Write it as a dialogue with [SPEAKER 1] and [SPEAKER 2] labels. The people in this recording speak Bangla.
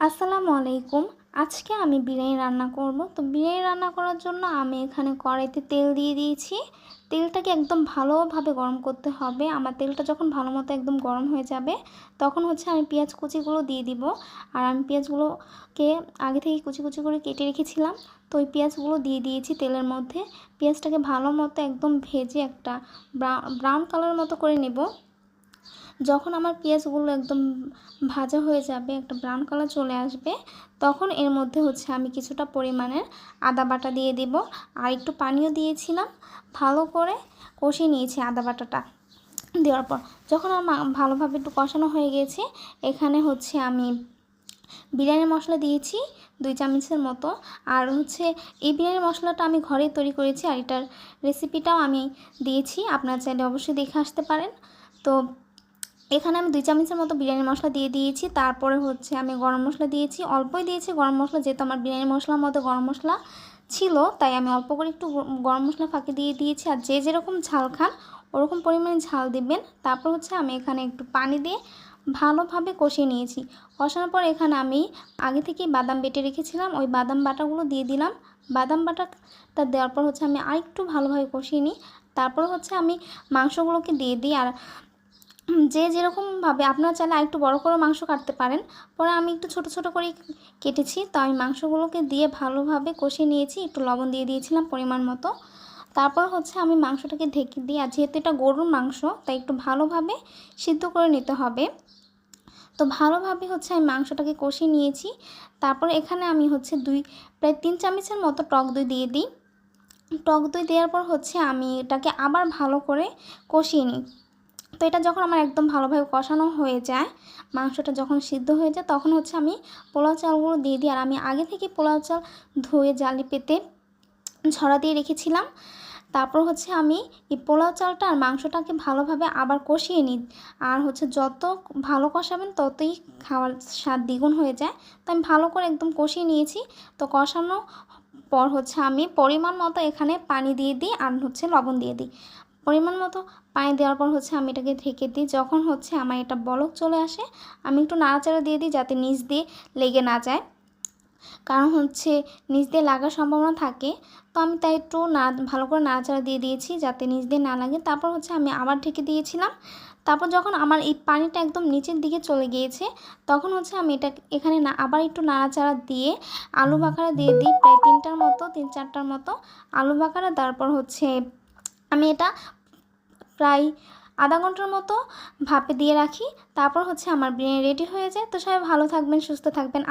[SPEAKER 1] আসসালামু আলাইকুম। আজকে আমি বিরিয়ানি রান্না করব। তো বিরিয়ানি রান্না করার জন্য আমি এখানে কড়াইতে তেল দিয়ে দিয়েছি। তেলটাকে একদম ভালোভাবে গরম করতে হবে। আমার তেলটা যখন ভালোমতো একদম গরম হয়ে যাবে, তখন আমি পেঁয়াজ কুচিগুলো দিয়ে দিব। আর আমি পেঁয়াজগুলোকে আগে থেকে কুচি কুচি করে কেটে রেখেছিলাম। তো ওই পেঁয়াজগুলো দিয়ে দিয়েছি তেলের মধ্যে। পেঁয়াজটাকে ভালোমতো একদম ভেজে একটা ব্রাউন কালার মতো করে নেব। যখন আমার পেঁয়াজগুলো একদম ভাজা হয়ে যাবে, একটা ব্রাউন কালার চলে আসবে, তখন এর মধ্যে আমি কিছুটা পরিমাণের আদা বাটা দিয়ে দেব। আর একটু পানিও দিয়েছিলাম। ভালো করে কষিয়ে নিয়েছি আদা বাটাটা দেওয়ার পর। যখন আমার ভালোভাবে একটু কষানো হয়ে গেছে, এখানে আমি বিরিয়ানি মশলা দিয়েছি 2 চামচের মতো। আর এই বিরিয়ানি মশলাটা আমি ঘরেই তৈরি করেছি, আর এটার রেসিপিটাও আমি দিয়েছি, আপনারা চাইলে অবশ্যই দেখে আসতে পারেন। তো এখানে আমি 2 চামচের মতো বিরিয়ানি মশলা দিয়ে দিয়েছি। তারপরে আমি গরম মশলা দিয়েছি, অল্পই দিয়েছি গরম মশলা, যেহেতু আমার বিরিয়ানি মশলার মধ্যে গরম মশলা ছিল, তাই আমি অল্প করে একটু গরম মশলা ফাঁকি দিয়ে দিয়েছি। আর যে যেরকম ঝাল খান ওরকম পরিমাণে ঝাল দিবেন। তারপর আমি এখানে একটু পানি দিয়ে ভালোভাবে কষিয়ে নিয়েছি। কষানোর পর এখানে আমি আগে থেকেই বাদাম বেটে রেখেছিলাম, ওই বাদাম বাটাগুলো দিয়ে দিলাম। বাদাম বাটাটা দেওয়ার পর আমি আরেকটু ভালোভাবে কষিয়ে নিই। তারপর আমি মাংসগুলোকে দিয়ে দিই। আর যে যেরকমভাবে আপনারা চাইলে আরেকটু বড় করে মাংস কাটতে পারেন, পরে আমি একটু ছোট ছোট করে কেটেছি। তো আমি মাংসগুলোকে দিয়ে ভালোভাবে কষিয়ে নিয়েছি, একটু লবণ দিয়ে দিয়েছিলাম পরিমাণ মতো। তারপর আমি মাংসটাকে ঢেকে দিই। আর যেহেতু এটা গরুর মাংস, তাই একটু ভালোভাবে সিদ্ধ করে নিতে হবে। তো ভালোভাবে আমি মাংসটাকে কষিয়ে নিয়েছি। তারপর এখানে আমি প্রায় 3 চামচের মতো টক দই দিয়ে দিই। টক দই দেওয়ার পর আমি এটাকে আবার ভালো করে কষিয়ে নিই। তো এটা যখন আমার একদম ভালোভাবে কষানো হয়ে যায়, মাংসটা যখন সিদ্ধ হয়ে যায়, তখন আমি পোলাও চালগুলো দিয়ে দিই। আর আমি আগে থেকে পোলাও চাল ধুয়ে জালি পেতে ঝরা দিয়ে রেখেছিলাম। তারপর আমি এই পোলাও চালটা আর মাংসটাকে ভালোভাবে আবার কষিয়ে নিই। আর যত ভালো কষাবেন ততই খাওয়ার স্বাদ দ্বিগুণ হয়ে যায়। তো আমি ভালো করে একদম কষিয়ে নিয়েছি। তো কষানো পর আমি পরিমাণ মতো এখানে পানি দিয়ে দিই, আর লবণ দিয়ে দিই। পরিমাণ মতো পানি দেওয়ার পর আমি এটাকে ঢেকে দিই। যখন আমার এটা বলক চলে আসে, আমি একটু নাড়াচাড়া দিয়ে দিই, যাতে নিচ দিয়ে লেগে না যায়। কারণ নিচ দিয়ে লাগার সম্ভাবনা থাকে। তো আমি তাই একটু ভালো করে নাড়াচাড়া দিয়ে দিয়েছি, যাতে নিচ দিয়ে না লাগে। তারপর আমি আবার ঢেকে দিয়েছিলাম। তারপর যখন আমার এই পানিটা একদম নিচের দিকে চলে গিয়েছে, তখন আমি এটা এখানে আবার একটু নাড়াচাড়া দিয়ে আলু বাখারা দিয়ে দিই, প্রায় 3-4টার মতো আলু বাখারা। তারপর আমি এটা প্রায় আধা ঘন্টার মতো ভাপে দিয়ে রাখি। তারপর আমার বিরিয়ানি রেডি হয়ে যায়। তো সবাই ভালো থাকবেন, সুস্থ থাকবেন।